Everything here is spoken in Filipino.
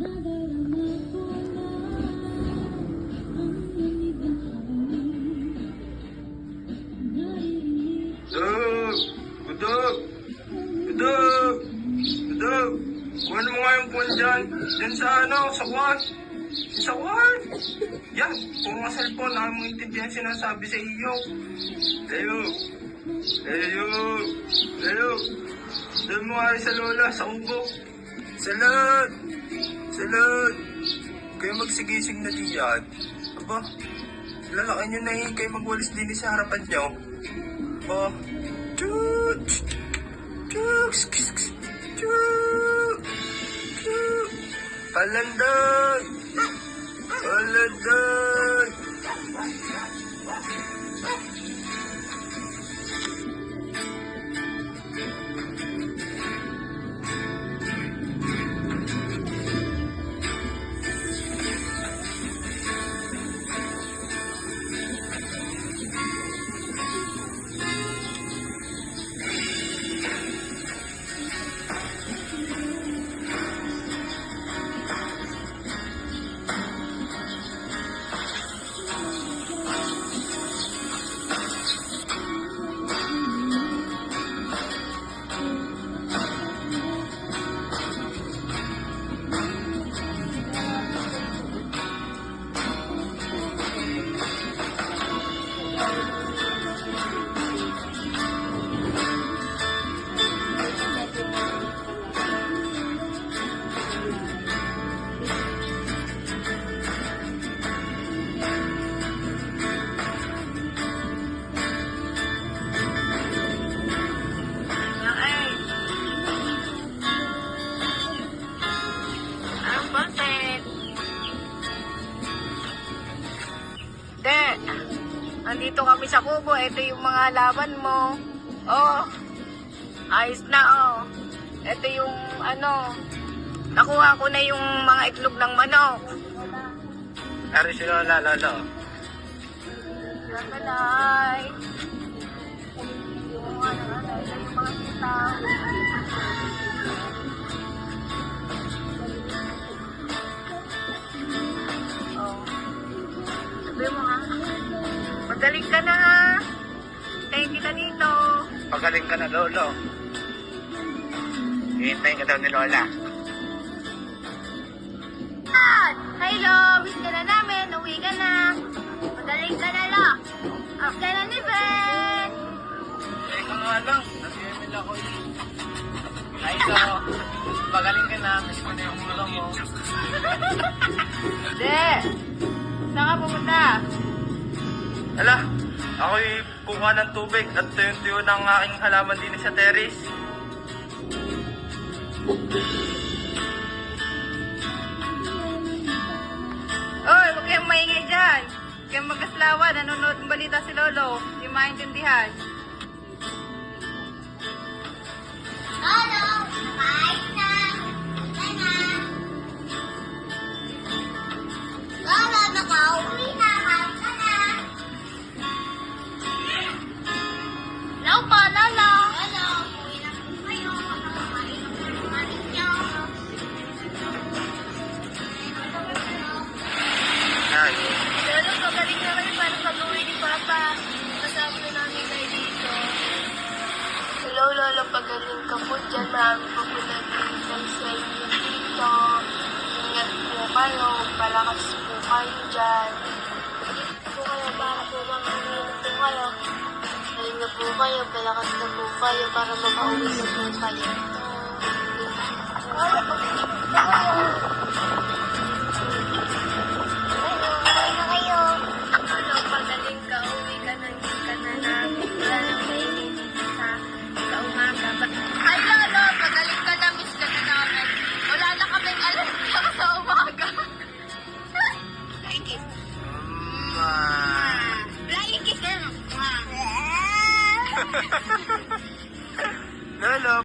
Dog! Dog! Dog! Dog! Kuha mo nga yung phone dyan. Dyan sa sa kwan. Sa kwan. Yan. Kung nga cellphone, ayaw mo intindihan sinasabi sa iyo. Leo. Leo. Leo. Dahil mo nga sa lola, sa ubo. Salad. Salad. Kayo magsigising na diyan. Aba, lalaki nyo na yun kayo magwalis din sa harapan nyo. Aba, chut. Chut. Chut. Chut. Palanday. Palanday. Nandito kami sa kubo. Ito yung mga laban mo. Oh. Ayos na, oh. Ito yung, nakuha ko na yung mga itlog ng manok. Ari si Lola, Lolo. Lakalay. Yung mga kita. Oh. Sabi mo nga. Magaling ka na, ha? Hintayin kita dito. Pagaling ka na, Lolo. Hihintayin ka daw ni Lola. Hi, Lo. Miss ka na namin. Uwi ka na. Magaling ka na, Lo. Up ka na ni Ben. Teka nga lang. Nag-email ako eh. Hi, Lo. Pagaling ka na. Miss ko na yung ulo mo. Hindi. Saan ka pumunta? Hala, ako'y kuha ng tubig at tuyo-tuyo ng aking halaman din sa terrace. Oy, huwag kayong maingay dyan. Huwag kayong magkaslawan. Nanonood ng balita si Lolo. Hindi maintindihan. Lolo, nakain na. Sana. Lolo, nakauwi na. Kain ka na. Hello po, Lolo. Lolo, uwi na po kayo. Nakakain na po yung malit niyo. Ay, Lolo, pagaling na kayo para pag-uwi ni Papa. Kasama na namin kayo dito. Hello, Lolo, pagaling ka po dyan. Marami po po nagbibigay sa inyo dito. Ingat po kayo. Palakas po kayo dyan. Ingat po kayo para po makauwi po kayo. Galing na po kayo. Palakas na po kayo para makauwi na po kayo. Lolo, pagaling na kayo.